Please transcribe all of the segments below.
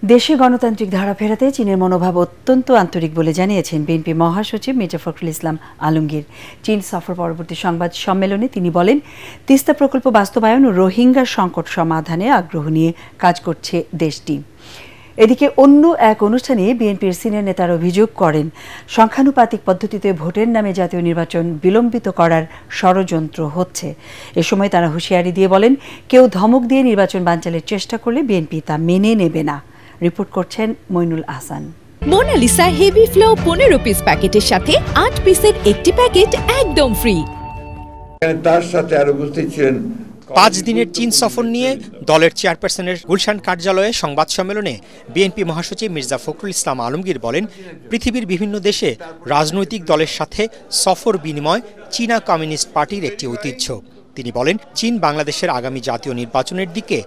দেশে গণতান্ত্রিক ধারা ফেরাতে চীনের মনোভাব অত্যন্ত আন্তরিক বলে জানিয়েছেন বিএনপি মহাসচিব মির্জা ফখরুল ইসলাম আলমগীর। চীন সফর পরবর্তী সংবাদ সম্মেলনে তিনি বলেন, তিস্তা প্রকল্প বাস্তবায়ন ও রোহিঙ্গা সংকট সমাধানে আগ্রহ নিয়ে কাজ করছে দেশটি। এদিকে অন্য এক অনুষ্ঠানে বিএনপির সিনিয়র নেতারা অভিযোগ করেন, সংখ্যানুপাতিক পদ্ধতিতে ভোটের নামে জাতীয় নির্বাচন বিলম্বিত করার ষড়যন্ত্র হচ্ছে। এ সময় তারা হুঁশিয়ারি দিয়ে বলেন, কেউ ধমক দিয়ে নির্বাচন বানচালের চেষ্টা করলে বিএনপি তা মেনে নেবে না। রিপোর্ট করছেন Moinul Ahsan. Monalisa heavy flow 15 piece প্যাকেটের সাথে 8 পিসের একটি প্যাকেট একদম ফ্রি। তার সাথে আরো উপস্থিত ছিলেন 5 দিনের চীন সফর নিয়ে দলের চেয়ারপারসনের গুলশান কার্যালয়ে সংবাদ সম্মেলনে বিএনপি মহাসচিব মির্জা ফখরুল ইসলাম আলমগীর বলেন, পৃথিবীর বিভিন্ন দেশে রাজনৈতিক দলের সাথে সফর বিনিময় চীনা কমিউনিস্ট পার্টির একটি ঐতিহ্য। তিনি বলেন, চীন বাংলাদেশের আগামী জাতীয় নির্বাচনের দিকে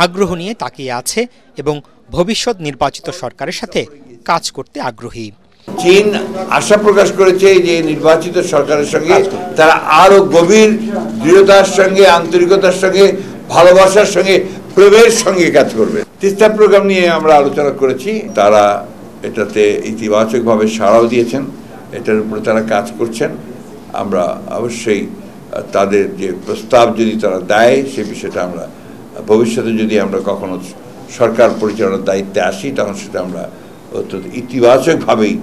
আগ্রহ নিয়ে তাকিয়ে আছে এবং ভবিষ্যৎ নির্বাচিত সরকারের সাথে কাজ করতে আগ্রহী। চীন আশা প্রকাশ করেছে যে নির্বাচিত সরকারের সঙ্গে তারা আরো গভীর দৃঢ়তার সঙ্গে, আন্তরিকতার সঙ্গে, ভালোবাসার সঙ্গে, প্রবেশের সঙ্গে কাজ করবে। তিস্তা প্রোগ্রাম নিয়ে আমরা আলোচনা করেছি, তারা এটাতে ইতিবাচকভাবে সাড়াও দিয়েছেন, এটার উপরে তারা কাজ করছেন। আমরা অবশ্যই তাদের যে প্রস্তাব যদি তারা দেয় সে বিষয়টা আমরা ভবিষ্যতে যদি আমরা কখনো সরকার পরিচালনার দায়িত্বে আসি তখন সেটা আমরা অত্যন্ত ইতিবাচকভাবেই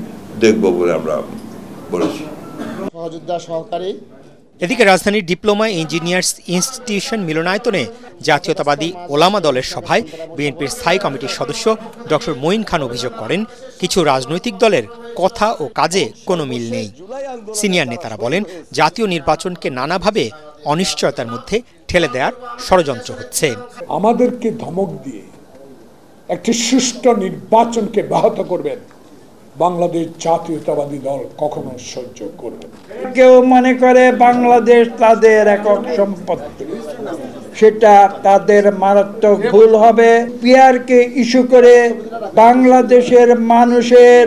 দেখব বলে আমরা বলেছি। এদিকে রাজধানীর ডিপ্লোমা ইঞ্জিনিয়ার্স ইনস্টিটিউশন মিলনায়তনে জাতীয়তাবাদী ওলামা দলের সভায় বিএনপির স্থায়ী কমিটির সদস্য ডক্টর মঈন খান অভিযোগ করেন, কিছু রাজনৈতিক দলের কথা ও কাজে কোনো মিল নেই। সিনিয়র নেতারা বলেন, জাতীয় নির্বাচনকে নানাভাবে অনিশ্চয়তার মধ্যে ঠেলে দেওয়ার ষড়যন্ত্র হচ্ছে। আমাদেরকে ধমক দিয়ে একটি সুষ্ঠু নির্বাচনকে ব্যাহত করবেন বাংলাদেশ জাতীয়তাবাদী দল কখনো সহ্য করবে না। কেউ মনে করে বাংলাদেশ তাদের একক সম্পত্তি, সেটা তাদের মারাত্মক ভুল হবে। পিআরকে ইস্যু করে বাংলাদেশের মানুষের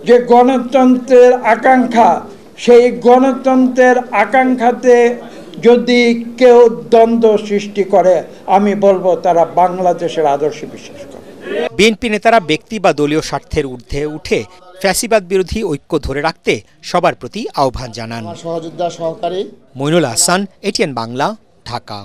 যে গণতন্ত্রের আকাঙ্ক্ষা, সেই গণতন্ত্রের আকাঙ্ক্ষাতে যদি কেউ দ্বন্দ্ব সৃষ্টি করে, আমি বলবো তারা বাংলাদেশের আদর্শে বিশ্বাস করে। বিএনপি নেতারা ব্যক্তি বা দলীয় স্বার্থের ঊর্ধ্বে উঠে ফ্যাসিবাদ বিরোধী ঐক্য ধরে রাখতে সবার প্রতি আহ্বান জানান। সহযোদ্ধা সহকারী মইনুল আহসান, এটিএন বাংলা, ঢাকা।